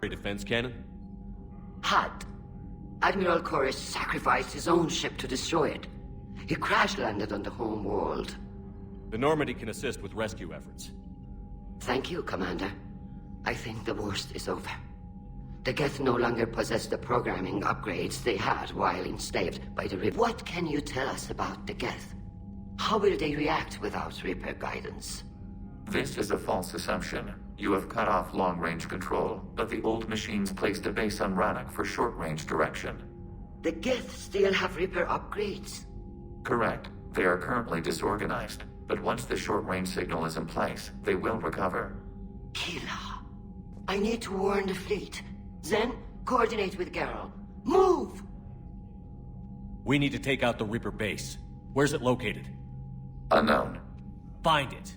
defense cannon? Had. Admiral Chorus sacrificed his own ship to destroy it. He crash-landed on the home world. The Normandy can assist with rescue efforts. Thank you, Commander. I think the worst is over. The Geth no longer possess the programming upgrades they had while enslaved by the Reaper. What can you tell us about the Geth? How will they react without Reaper guidance? This is a false assumption. You have cut off long-range control, but the old machines placed a base on Rannoch for short-range direction. The Geth still have Reaper upgrades? Correct. They are currently disorganized, but once the short-range signal is in place, they will recover. Kila, I need to warn the fleet. Then, coordinate with Geralt. Move! We need to take out the Reaper base. Where's it located? Unknown. Find it.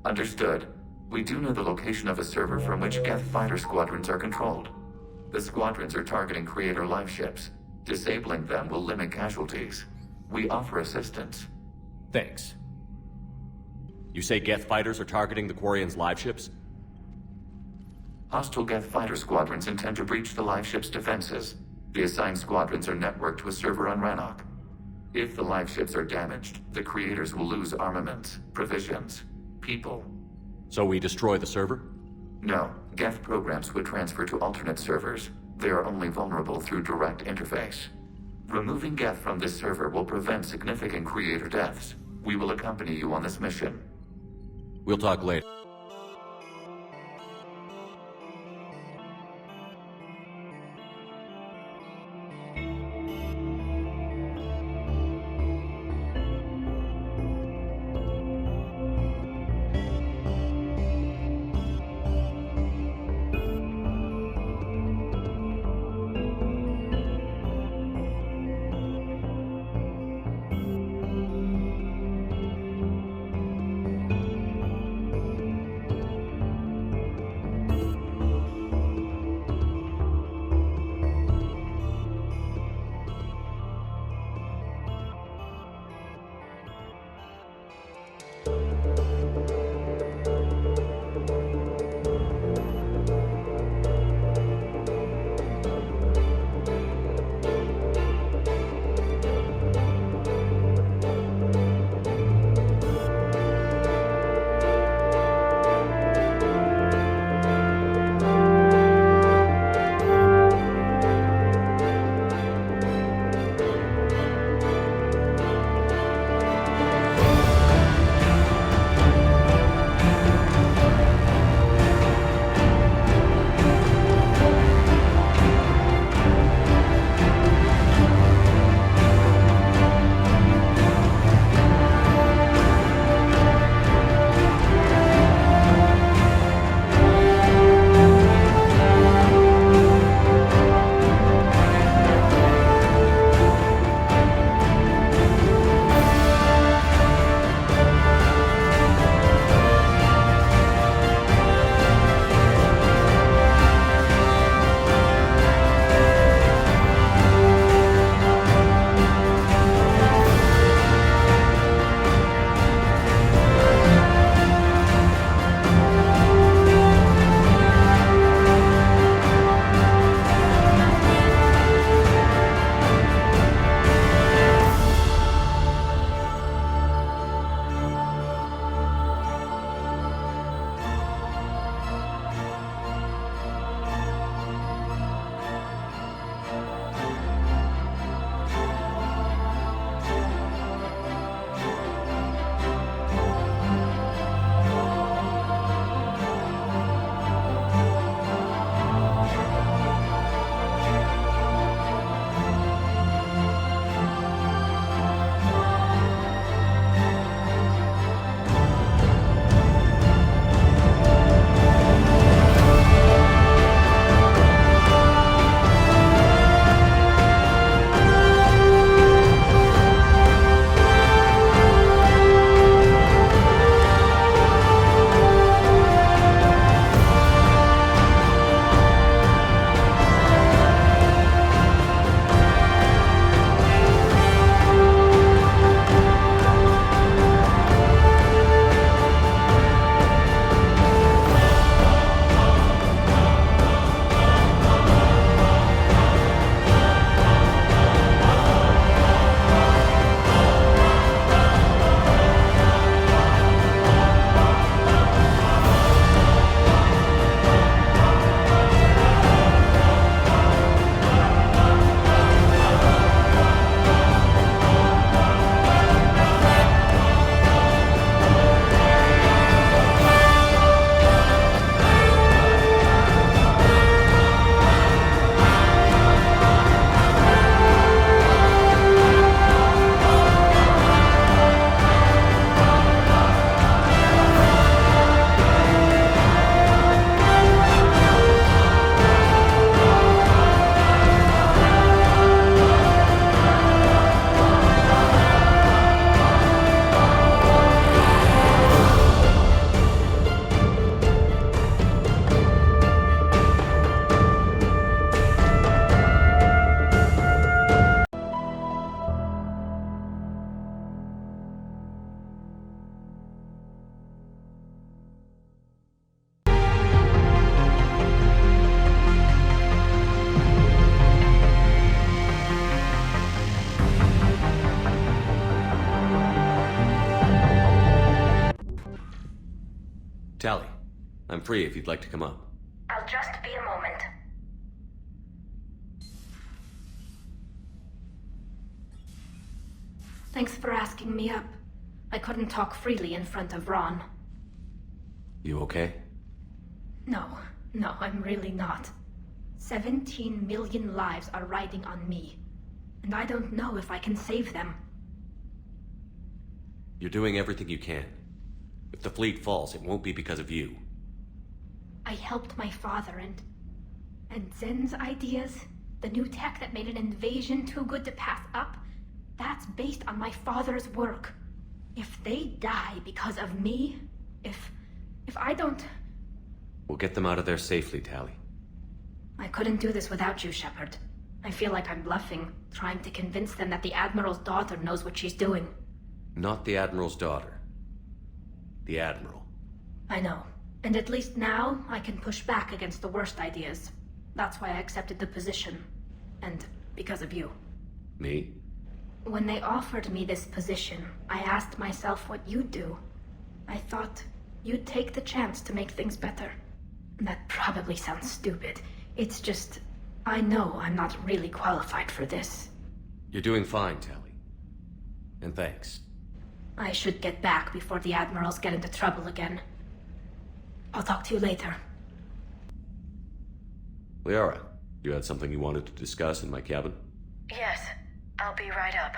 Understood. We do know the location of a server from which Geth fighter squadrons are controlled. The squadrons are targeting Creator live ships. Disabling them will limit casualties. We offer assistance. Thanks. You say Geth fighters are targeting the Quarians' live ships? Hostile Geth fighter squadrons intend to breach the live ship's defenses. The assigned squadrons are networked to a server on Rannoch. If the live ships are damaged, the Creators will lose armaments, provisions, people. So we destroy the server? No, Geth programs would transfer to alternate servers. They are only vulnerable through direct interface. Removing Geth from this server will prevent significant Creator deaths. We will accompany you on this mission. We'll talk later. Tally, I'm free if you'd like to come up. I'll just be a moment. Thanks for asking me up. I couldn't talk freely in front of Ron. You okay? No, I'm really not. 17 million lives are riding on me, and I don't know if I can save them. You're doing everything you can. If the fleet falls, it won't be because of you. I helped my father and Zen's ideas, the new tech that made an invasion too good to pass up, that's based on my father's work. If they die because of me, if I don't... We'll get them out of there safely, Tally. I couldn't do this without you, Shepard. I feel like I'm bluffing, trying to convince them that the Admiral's daughter knows what she's doing. Not the Admiral's daughter. The Admiral. I know. And at least now, I can push back against the worst ideas. That's why I accepted the position. And because of you. Me? When they offered me this position, I asked myself what you'd do. I thought you'd take the chance to make things better. That probably sounds stupid. It's just, I know I'm not really qualified for this. You're doing fine, Tally. And thanks. I should get back before the Admirals get into trouble again. I'll talk to you later. Liara, you had something you wanted to discuss in my cabin? Yes, I'll be right up.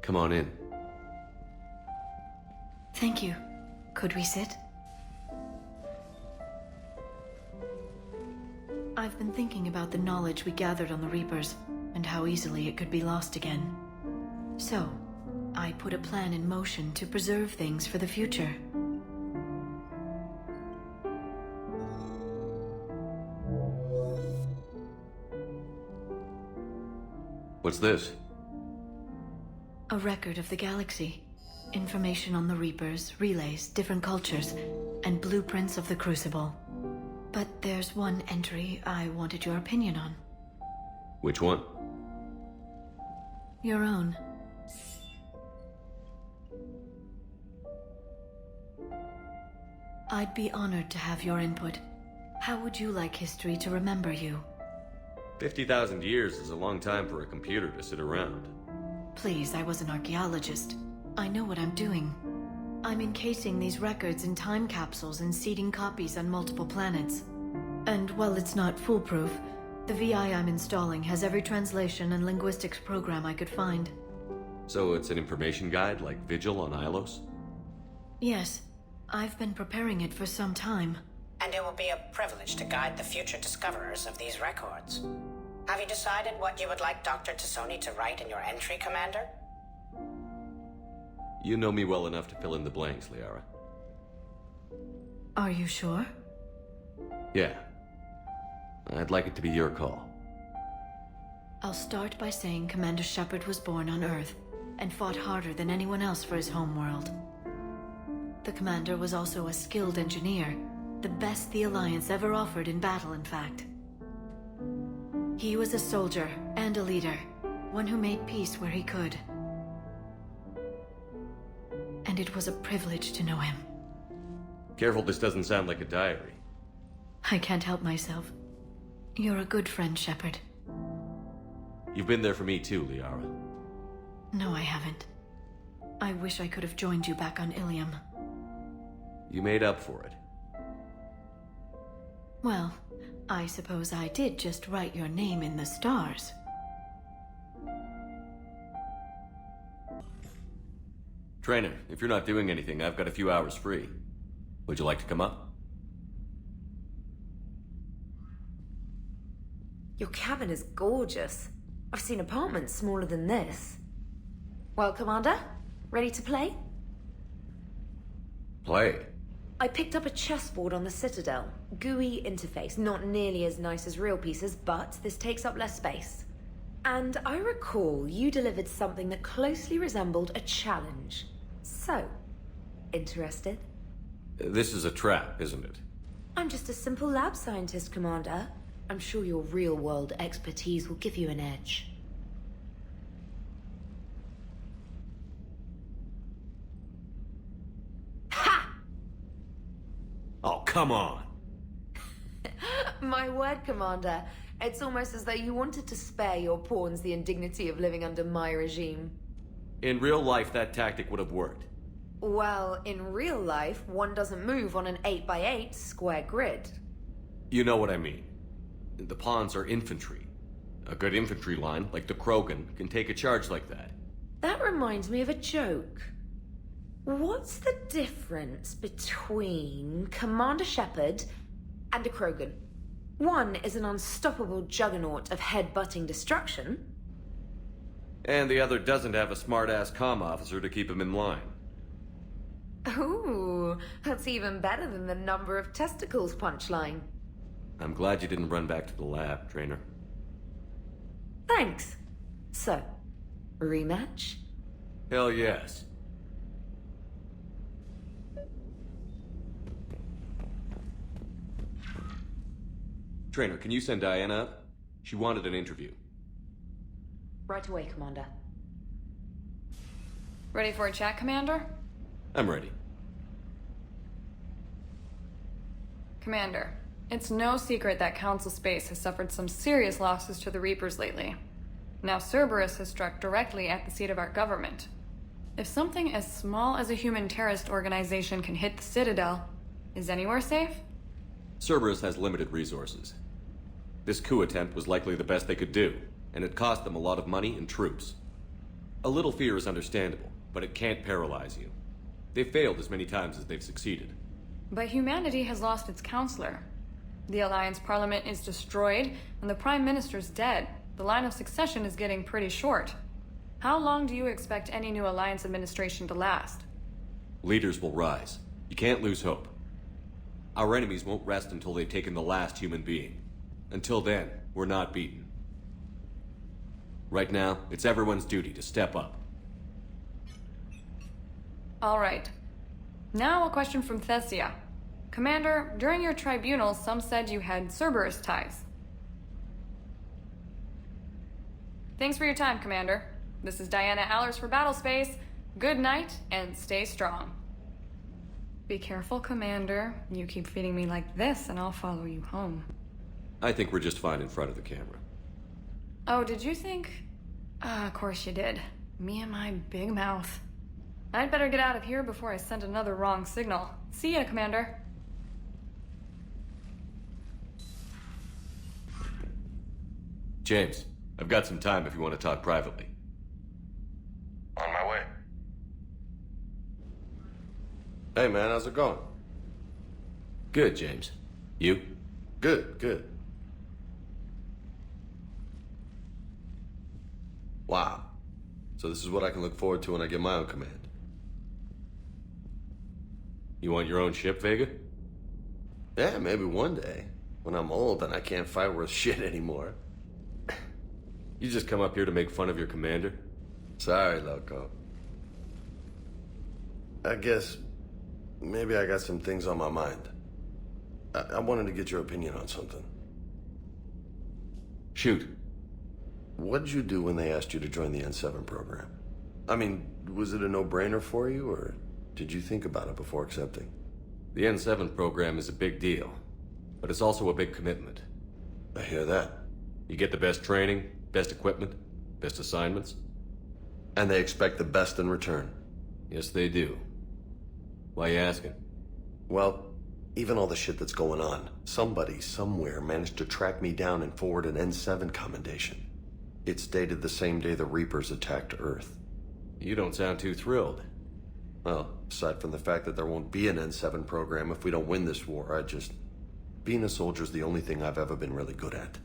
Come on in. Thank you. Could we sit? I've been thinking about the knowledge we gathered on the Reapers, and how easily it could be lost again. So, I put a plan in motion to preserve things for the future. What's this? A record of the galaxy. Information on the Reapers, relays, different cultures, and blueprints of the Crucible. But there's one entry I wanted your opinion on. Which one? Your own. I'd be honored to have your input. How would you like history to remember you? 50,000 years is a long time for a computer to sit around. Please, I was an archaeologist. I know what I'm doing. I'm encasing these records in time capsules and seeding copies on multiple planets. And while it's not foolproof, the VI I'm installing has every translation and linguistics program I could find. So it's an information guide like Vigil on Ilos? Yes, I've been preparing it for some time. And it will be a privilege to guide the future discoverers of these records. Have you decided what you would like Dr. T'Soni to write in your entry, Commander? You know me well enough to fill in the blanks, Liara. Are you sure? Yeah. I'd like it to be your call. I'll start by saying Commander Shepard was born on Earth and fought harder than anyone else for his homeworld. The Commander was also a skilled engineer, the best the Alliance ever offered in battle, in fact. He was a soldier and a leader, one who made peace where he could. And it was a privilege to know him. Careful this doesn't sound like a diary. I can't help myself. You're a good friend, Shepard. You've been there for me too, Liara. No, I haven't. I wish I could have joined you back on Ilium. You made up for it. Well, I suppose I did just write your name in the stars. Trainer, if you're not doing anything, I've got a few hours free. Would you like to come up? Your cabin is gorgeous. I've seen apartments smaller than this. Well, Commander, ready to play? Play. I picked up a chessboard on the Citadel. GUI interface, not nearly as nice as real pieces, but this takes up less space. And I recall you delivered something that closely resembled a challenge. So, interested? This is a trap, isn't it? I'm just a simple lab scientist, Commander. I'm sure your real-world expertise will give you an edge. Ha! Oh, come on. My word, Commander. It's almost as though you wanted to spare your pawns the indignity of living under my regime. In real life, that tactic would have worked. Well, in real life, one doesn't move on an 8x8 square grid. You know what I mean. The pawns are infantry. A good infantry line, like the Krogan, can take a charge like that. That reminds me of a joke. What's the difference between Commander Shepard and a Krogan? One is an unstoppable juggernaut of head-butting destruction. And the other doesn't have a smart-ass comm officer to keep him in line. Ooh, that's even better than the number of testicles punchline. I'm glad you didn't run back to the lab, Trainer. Thanks. So, rematch? Hell yes. Trainer, can you send Diana up? She wanted an interview. Right away, Commander. Ready for a chat, Commander? I'm ready. Commander, it's no secret that Council Space has suffered some serious losses to the Reapers lately. Now Cerberus has struck directly at the seat of our government. If something as small as a human terrorist organization can hit the Citadel, is anywhere safe? Cerberus has limited resources. This coup attempt was likely the best they could do, and it cost them a lot of money and troops. A little fear is understandable, but it can't paralyze you. They've failed as many times as they've succeeded. But humanity has lost its counselor. The Alliance Parliament is destroyed, and the Prime Minister's dead. The line of succession is getting pretty short. How long do you expect any new Alliance administration to last? Leaders will rise. You can't lose hope. Our enemies won't rest until they've taken the last human being. Until then, we're not beaten. Right now, it's everyone's duty to step up. All right. Now a question from Thessia. Commander, during your tribunal, some said you had Cerberus ties. Thanks for your time, Commander. This is Diana Allers for Battlespace. Good night, and stay strong. Be careful, Commander. You keep feeding me like this, and I'll follow you home. I think we're just fine in front of the camera. Oh, did you think... of course you did. Me and my big mouth. I'd better get out of here before I send another wrong signal. See ya, Commander. James, I've got some time if you want to talk privately. On my way. Hey man, how's it going? Good, James. You? Good, good. Wow. So this is what I can look forward to when I get my own command. You want your own ship, Vega? Yeah, maybe one day. When I'm old and I can't fight worth shit anymore. You just come up here to make fun of your commander? Sorry, loco. I guess maybe I got some things on my mind. I wanted to get your opinion on something. Shoot. What'd you do when they asked you to join the N7 program? I mean, was it a no-brainer for you, or did you think about it before accepting? The N7 program is a big deal, but it's also a big commitment. I hear that. You get the best training, best equipment, best assignments. And they expect the best in return. Yes, they do. Why you asking? Well, even all the shit that's going on, somebody somewhere managed to track me down and forward an N7 commendation. It's dated the same day the Reapers attacked Earth. You don't sound too thrilled. Well, aside from the fact that there won't be an N7 program if we don't win this war, being a soldier's the only thing I've ever been really good at.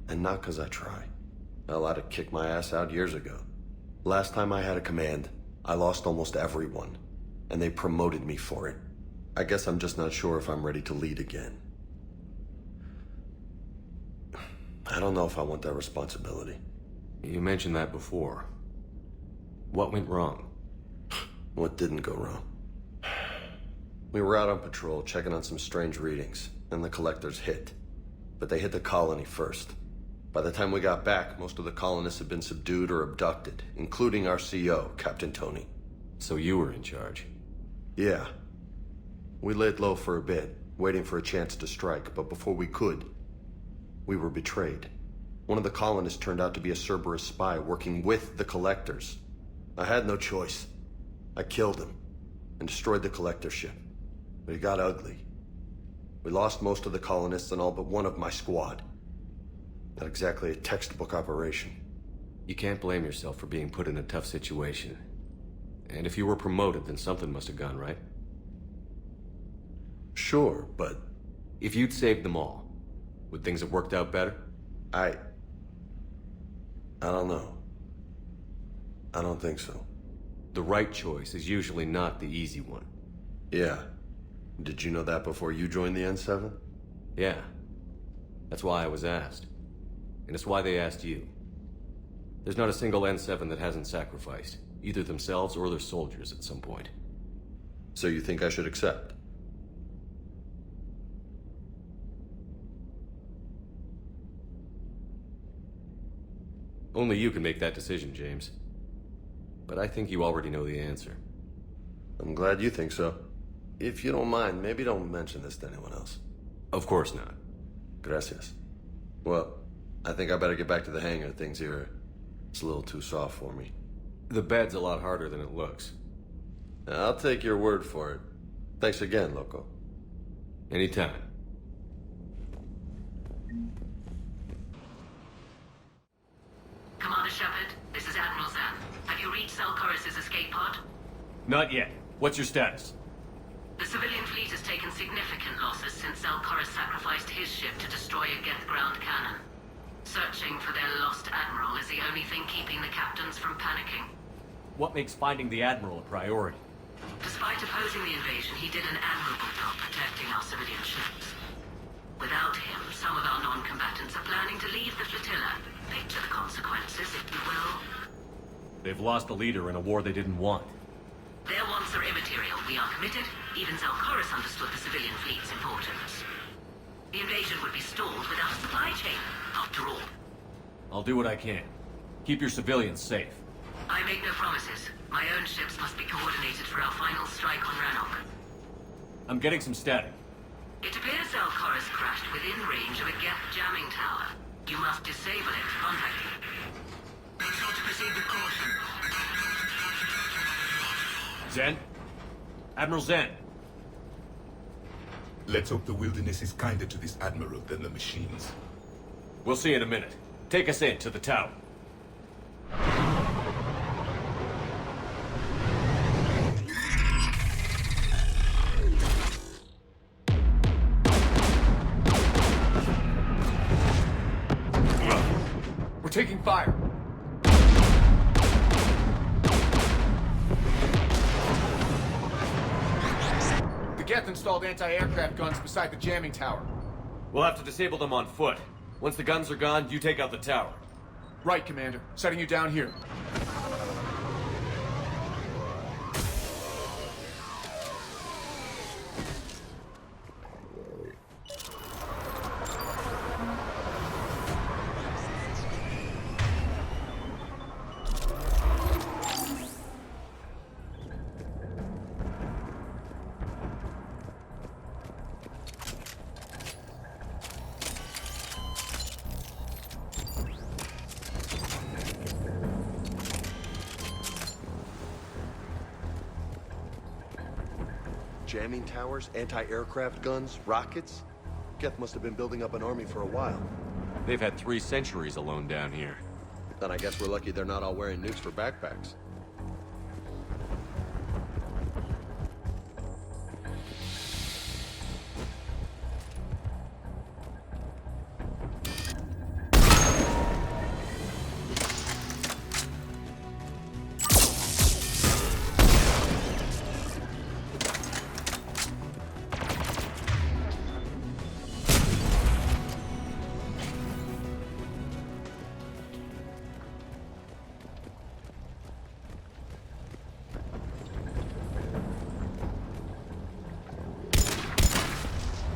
And not because I try. Hell, I'd have kicked my ass out years ago. Last time I had a command, I lost almost everyone. And they promoted me for it. I guess I'm just not sure if I'm ready to lead again. I don't know if I want that responsibility. You mentioned that before. What went wrong? What didn't go wrong? We were out on patrol, checking on some strange readings, and the collectors hit. but they hit the colony first. By the time we got back, most of the colonists had been subdued or abducted, including our CO, Captain Tony. So you were in charge. Yeah. We laid low for a bit, waiting for a chance to strike, but before we could, we were betrayed. One of the colonists turned out to be a Cerberus spy working with the Collectors. I had no choice. I killed him and destroyed the Collector ship. But it got ugly. We lost most of the colonists and all but one of my squad. Not exactly a textbook operation. You can't blame yourself for being put in a tough situation. And if you were promoted, then something must have gone right. Sure, but If you'd saved them all, would things have worked out better? I don't know. I don't think so. The right choice is usually not the easy one. Yeah. Did you know that before you joined the N7? Yeah. That's why I was asked. And it's why they asked you. There's not a single N7 that hasn't sacrificed, either themselves or their soldiers at some point. So you think I should accept? Only you can make that decision, James. But I think you already know the answer. I'm glad you think so. If you don't mind, maybe don't mention this to anyone else. Of course not. Gracias. Well, I think I better get back to the hangar. Things here, it's a little too soft for me. The bed's a lot harder than it looks. I'll take your word for it. Thanks again, Loco. Anytime. Commander Shepard, this is Admiral Zan. Have you reached Selchoris' escape pod? Not yet. What's your status? The civilian fleet has taken significant losses since Selchoris sacrificed his ship to destroy a Geth ground cannon. Searching for their lost admiral is the only thing keeping the captains from panicking. What makes finding the Admiral a priority? Despite opposing the invasion, he did an admirable job protecting our civilian ships. Without him, some of our non-combatants are planning to leave the flotilla. Picture the consequences, if you will. They've lost a leader in a war they didn't want. Their wants are immaterial. We are committed. Even Zelchoris understood the civilian fleet's importance. The invasion would be stalled without a supply chain, after all. I'll do what I can. Keep your civilians safe. I make no promises. My own ships must be coordinated for our final strike on Rannoch. I'm getting some static. It appears Zelchoris crashed within range of a Geth jamming tower. You must disable it to contact you. Make sure to proceed with caution. Zen? Admiral Zen? Let's hope the wilderness is kinder to this admiral than the machines. We'll see in a minute. Take us in to the tower. We're taking fire. The Geth installed anti-aircraft guns beside the jamming tower. We'll have to disable them on foot. Once the guns are gone, you take out the tower. Right, Commander. Setting you down here. Jamming towers, anti-aircraft guns, rockets? Geth must have been building up an army for a while. They've had 3 centuries alone down here. Then I guess we're lucky they're not all wearing nukes for backpacks.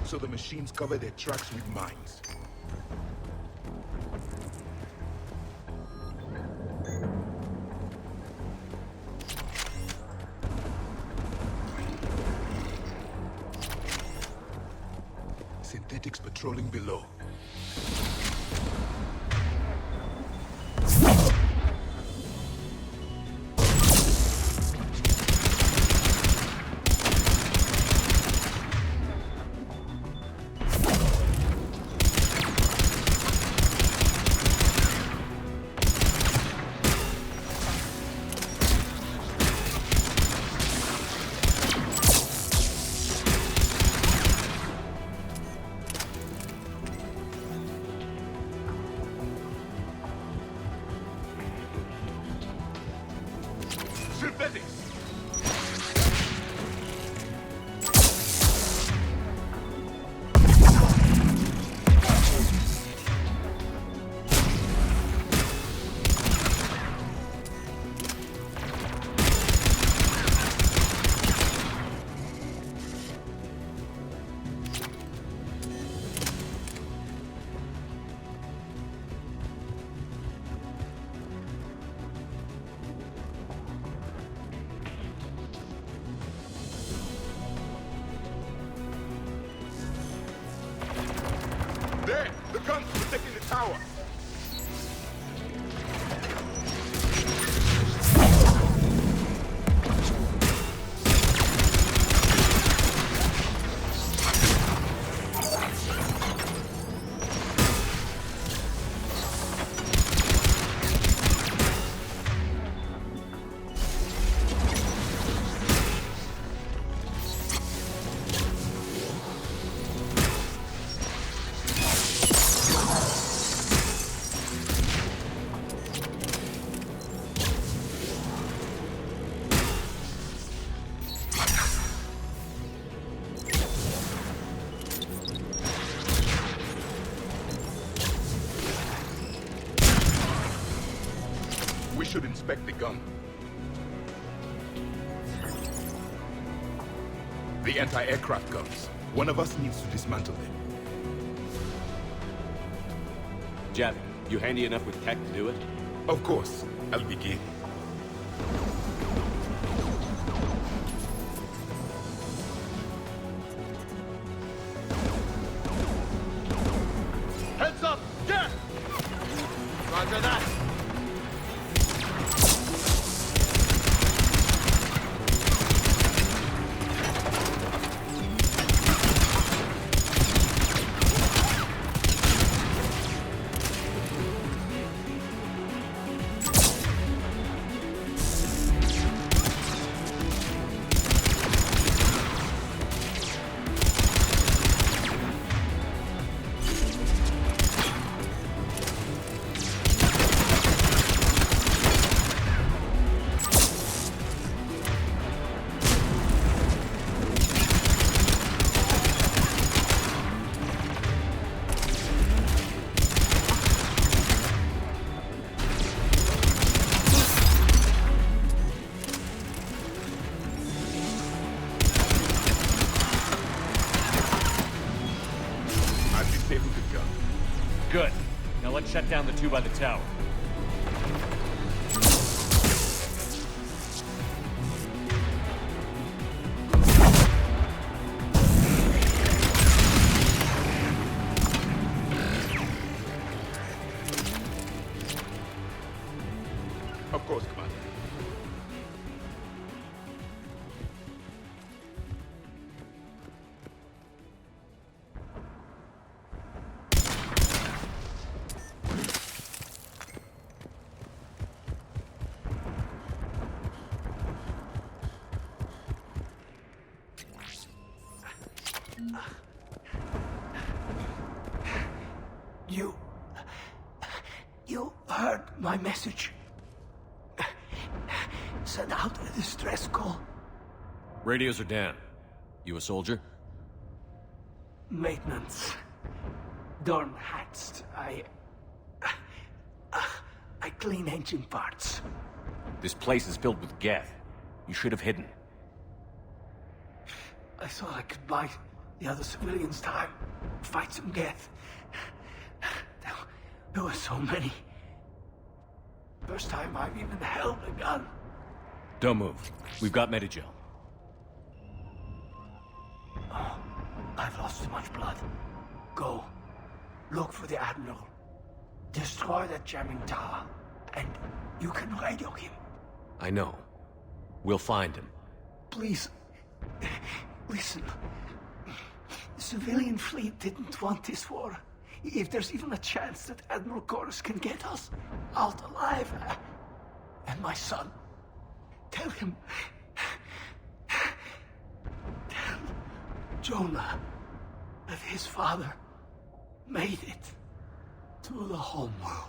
So the machines cover their tracks with mines. patrolling below. There! The guns protecting the tower! We should inspect the gun. The anti-aircraft guns. One of us needs to dismantle them. Javi, you handy enough with tech to do it? Of course. I'll begin. Heads up! Get! Roger that! Good. Now let's shut down the two by the tower. Of course, Commander. You heard my message. Send out a distress call. Radios are down. You a soldier? Maintenance. Dorn hatched. I clean engine parts. This place is filled with Geth. You should have hidden. I thought I could buy the other civilians time. Fight some Geth. There were so many. First time I've even held a gun. Don't move. We've got Medigel. Oh, I've lost too much blood. Go. Look for the Admiral. Destroy that jamming tower. And you can radio him. I know. We'll find him. Please. Listen. The civilian fleet didn't want this war. If there's even a chance that Admiral Chorus can get us out alive, and my son, tell him. Tell Jonah that his father made it to the home world.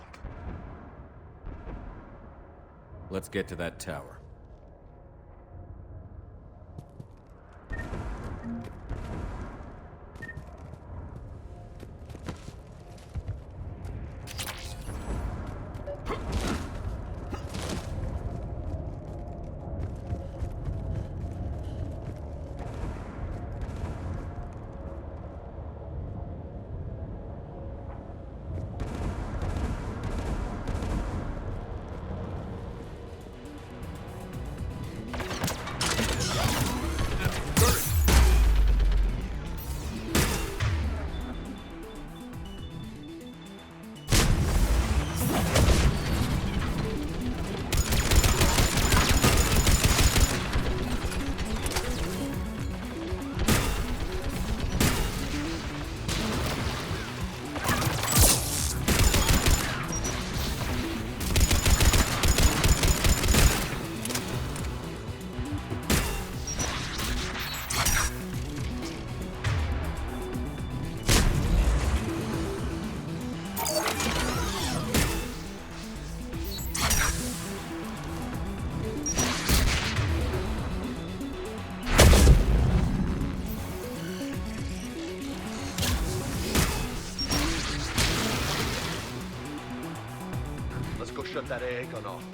Let's get to that tower. Shut that air gun off.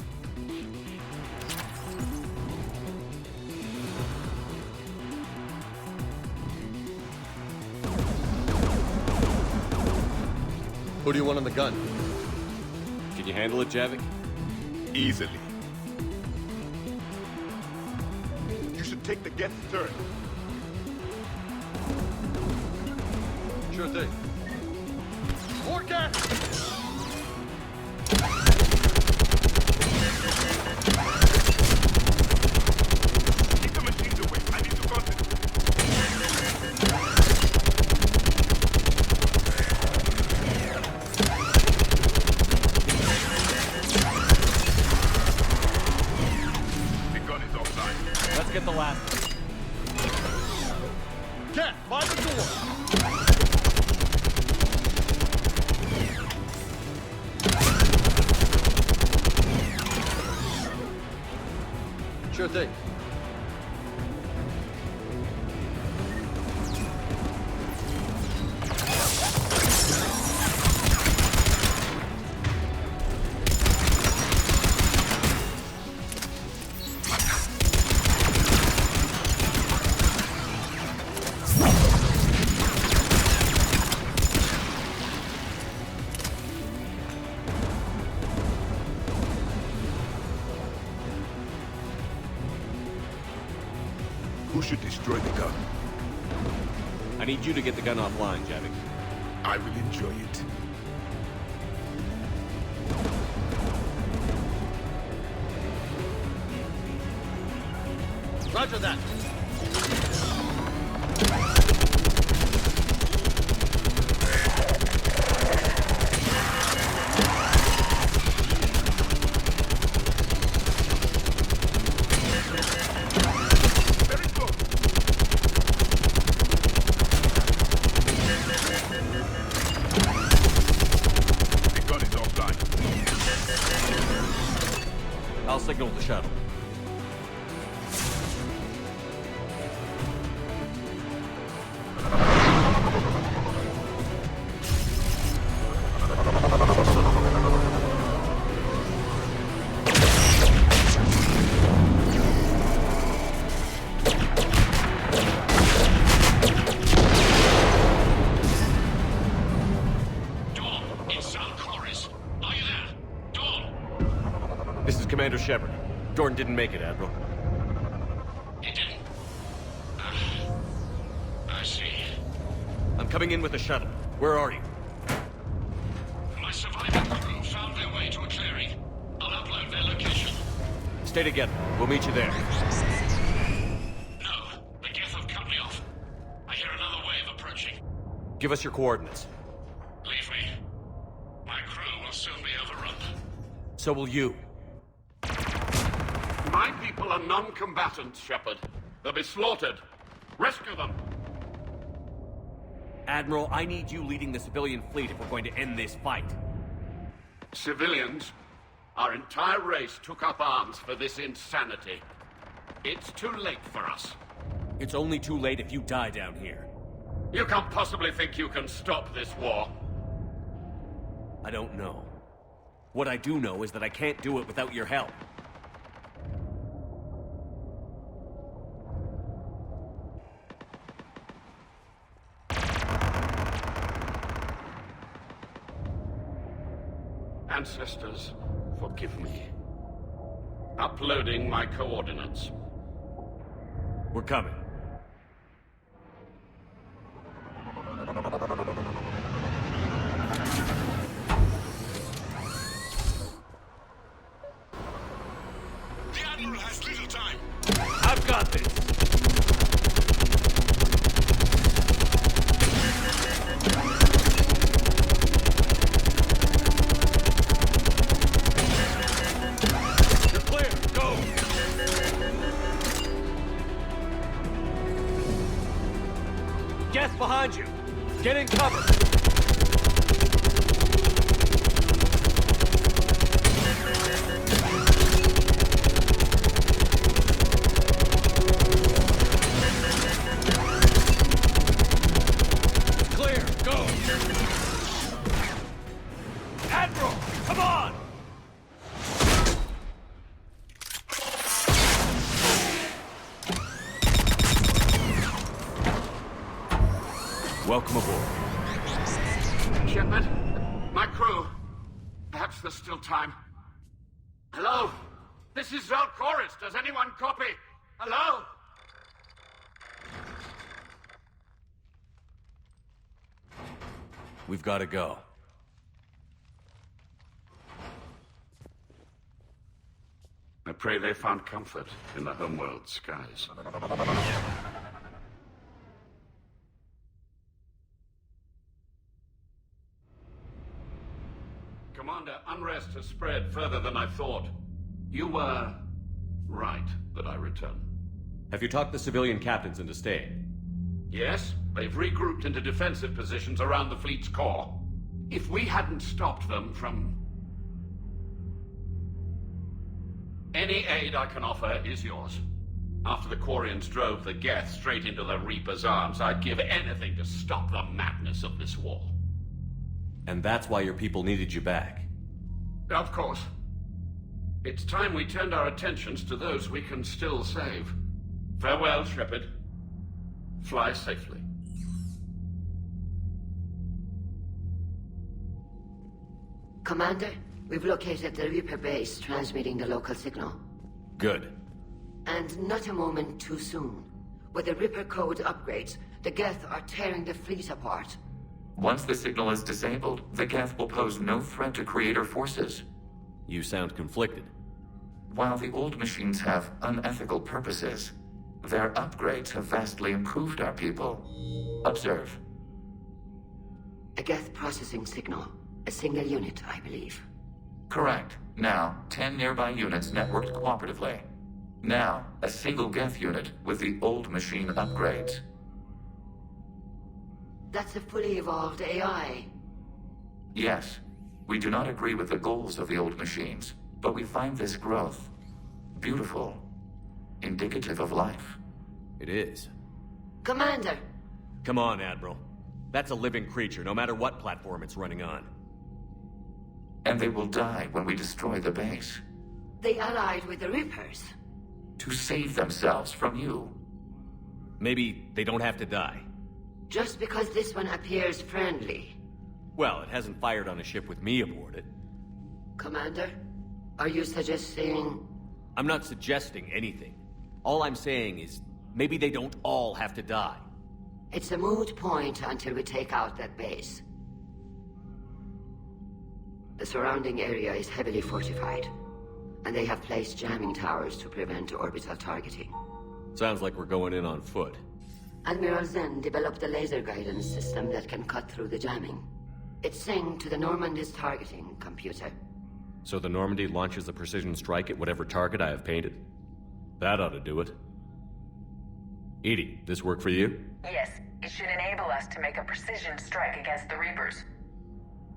Who do you want on the gun? Can you handle it, Javik? Easily. You should take the Geth turret. Sure thing. More gas! Get the last one. Get by the door. Sure thing. Who should destroy the gun? I need you to get the gun offline, Javik. I will enjoy it. Roger that. I'll signal the shuttle. Commander Shepard. Jordan didn't make it, Admiral. He didn't? I see. I'm coming in with the shuttle. Where are you? My surviving crew found their way to a clearing. I'll upload their location. Stay together. We'll meet you there. No, the Geth have cut me off. I hear another wave approaching. Give us your coordinates. Leave me. My crew will soon be overrun. So will you. My people are non-combatants, Shepard. They'll be slaughtered. Rescue them. Admiral, I need you leading the civilian fleet if we're going to end this fight. Civilians? Our entire race took up arms for this insanity. It's too late for us. It's only too late if you die down here. You can't possibly think you can stop this war. I don't know. What I do know is that I can't do it without your help. Ancestors, forgive me. Uploading my coordinates. We're coming. The Admiral has little time. I've got this! You're clear! Go! Geth behind you! Get in cover! Clear! Go! Admiral! Come on! Welcome aboard. Shepard, my crew. Perhaps there's still time. Hello? This is Zalcoris. Does anyone copy? Hello? We've got to go. I pray they found comfort in the homeworld skies. Commander, unrest has spread further than I thought. You were right that I return. Have you talked the civilian captains into staying? Yes, they've regrouped into defensive positions around the fleet's core. If we hadn't stopped them from... Any aid I can offer is yours. After the Quarians drove the Geth straight into the Reaper's arms, I'd give anything to stop the madness of this war. And that's why your people needed you back. Of course. It's time we turned our attentions to those we can still save. Farewell, Shepard. Fly safely. Commander, we've located the Reaper base transmitting the local signal. Good. And not a moment too soon. With the Reaper code upgrades, the Geth are tearing the fleet apart. Once the signal is disabled, the Geth will pose no threat to Creator forces. You sound conflicted. While the old machines have unethical purposes, their upgrades have vastly improved our people. Observe. A Geth processing signal. A single unit, I believe. Correct. Now, 10 nearby units networked cooperatively. Now, a single Geth unit with the old machine upgrades. That's a fully evolved AI. Yes, we do not agree with the goals of the old machines, but we find this growth beautiful, indicative of life. It is. Commander! Come on, Admiral. That's a living creature, no matter what platform it's running on. And they will die when we destroy the base. They allied with the Reapers. To save themselves from you. Maybe they don't have to die. Just because this one appears friendly. Well, it hasn't fired on a ship with me aboard it. Commander, are you suggesting... I'm not suggesting anything. All I'm saying is, maybe they don't all have to die. It's a moot point until we take out that base. The surrounding area is heavily fortified, and they have placed jamming towers to prevent orbital targeting. Sounds like we're going in on foot. Admiral Zen developed a laser guidance system that can cut through the jamming. It's synced to the Normandy's targeting computer. So the Normandy launches a precision strike at whatever target I have painted? That ought to do it. Edie, this work for you? Yes, it should enable us to make a precision strike against the Reapers.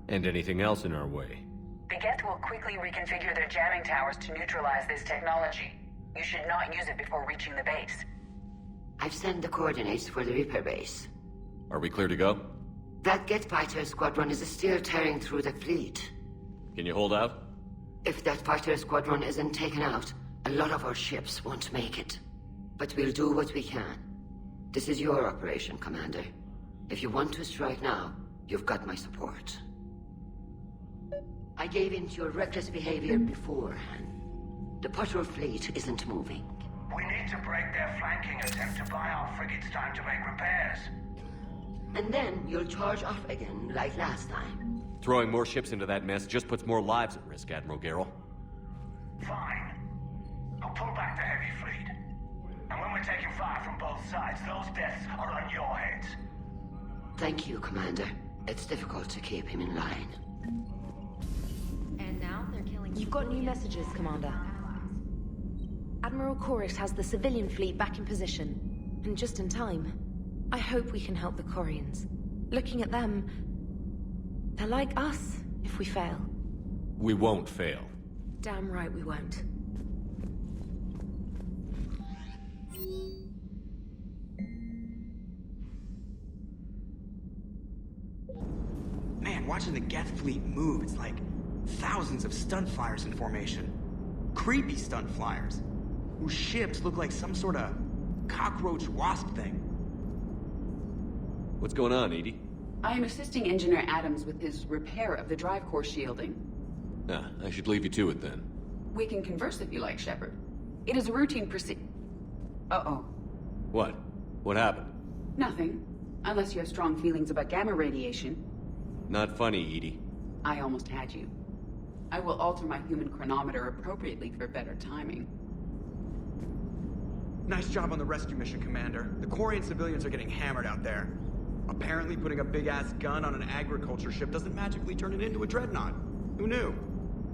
And anything else in our way? The Geth will quickly reconfigure their jamming towers to neutralize this technology. You should not use it before reaching the base. I've sent the coordinates for the Reaper base. Are we clear to go? That Geth fighter squadron is still tearing through the fleet. Can you hold out? If that fighter squadron isn't taken out, a lot of our ships won't make it. But we'll do what we can. This is your operation, Commander. If you want to strike now, you've got my support. I gave in to your reckless behavior beforehand. The patrol fleet isn't moving. We need to break their flanking attempt to buy our frigates time to make repairs. And then you'll charge off again, like last time. Throwing more ships into that mess just puts more lives at risk, Admiral Garrel. Fine. I'll pull back the heavy fleet. And when we're taking fire from both sides, those deaths are on your heads. Thank you, Commander. It's difficult to keep him in line. And now they're killing... You've got new messages, Commander. Admiral Chorus has the civilian fleet back in position. And just in time. I hope we can help the Corians. Looking at them... they're like us, if we fail. We won't fail. Damn right we won't. Man, watching the Geth fleet move, it's like thousands of stunt flyers in formation. Creepy stunt flyers, whose ships look like some sort of cockroach wasp thing. What's going on, Edie? I am assisting Engineer Adams with his repair of the drive core shielding. I should leave you to it then. We can converse if you like, Shepard. It is a routine Uh-oh. What? What happened? Nothing. Unless you have strong feelings about gamma radiation. Not funny, Edie. I almost had you. I will alter my human chronometer appropriately for better timing. Nice job on the rescue mission, Commander. The Corian civilians are getting hammered out there. Apparently putting a big-ass gun on an agriculture ship doesn't magically turn it into a dreadnought. Who knew?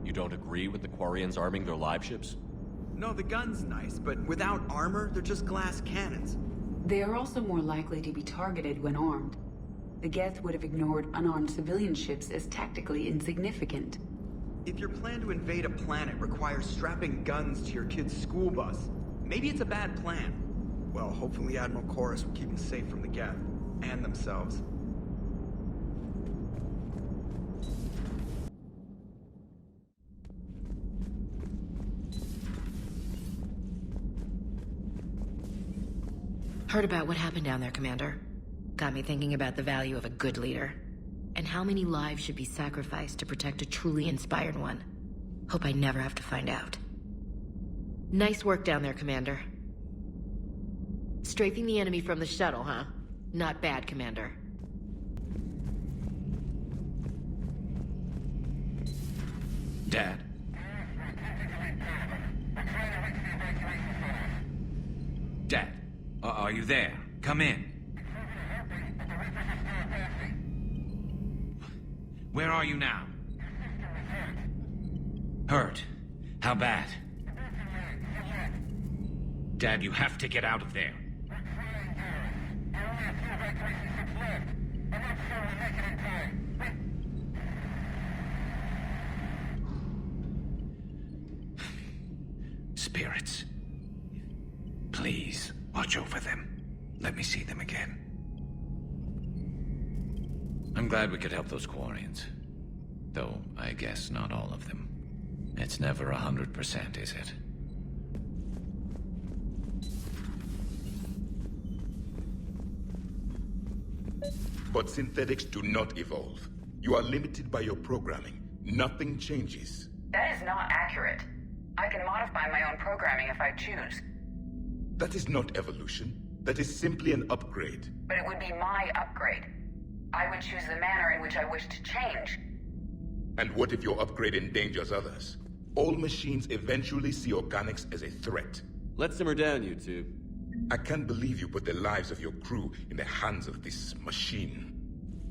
You don't agree with the Quarians arming their live ships? No, the gun's nice, but without armor, they're just glass cannons. They are also more likely to be targeted when armed. The Geth would have ignored unarmed civilian ships as tactically insignificant. If your plan to invade a planet requires strapping guns to your kid's school bus, maybe it's a bad plan. Well, hopefully Admiral Chorus will keep them safe from the Geth. And themselves. Heard about what happened down there, Commander. Got me thinking about the value of a good leader. And how many lives should be sacrificed to protect a truly inspired one. Hope I never have to find out. Nice work down there, Commander. Strafing the enemy from the shuttle, huh? Not bad, Commander. Dad? Dad, are you there? Come in. Where are you now? Hurt? How bad? Dad, you have to get out of there. Spirits. Please, watch over them. Let me see them again. I'm glad we could help those Quarians. Though, I guess not all of them. It's never 100%, is it? But synthetics do not evolve. You are limited by your programming. Nothing changes. That is not accurate. I can modify my own programming if I choose. That is not evolution. That is simply an upgrade. But it would be my upgrade. I would choose the manner in which I wish to change. And what if your upgrade endangers others? All machines eventually see organics as a threat. Let's simmer down, you two. I can't believe you put the lives of your crew in the hands of this machine.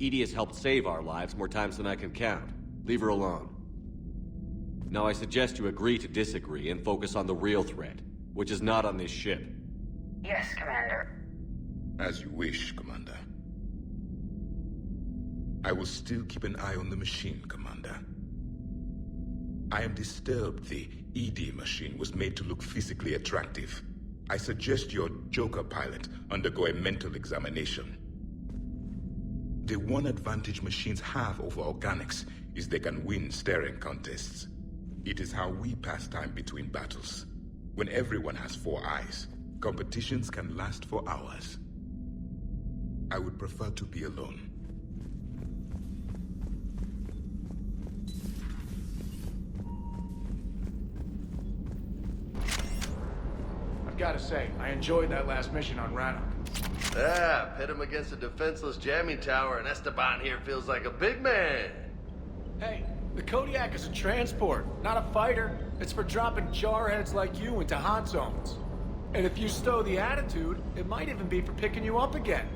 Edie has helped save our lives more times than I can count. Leave her alone. Now I suggest you agree to disagree and focus on the real threat, which is not on this ship. Yes, Commander. As you wish, Commander. I will still keep an eye on the machine, Commander. I am disturbed the ED machine was made to look physically attractive. I suggest your Joker pilot undergo a mental examination. The one advantage machines have over organics is they can win staring contests. It is how we pass time between battles. When everyone has 4 eyes, competitions can last for hours. I would prefer to be alone. I've got to say, I enjoyed that last mission on Rannoch. Yeah, pit him against a defenseless jamming tower, and Esteban here feels like a big man. Hey, the Kodiak is a transport, not a fighter. It's for dropping jarheads like you into hot zones. And if you stow the attitude, it might even be for picking you up again.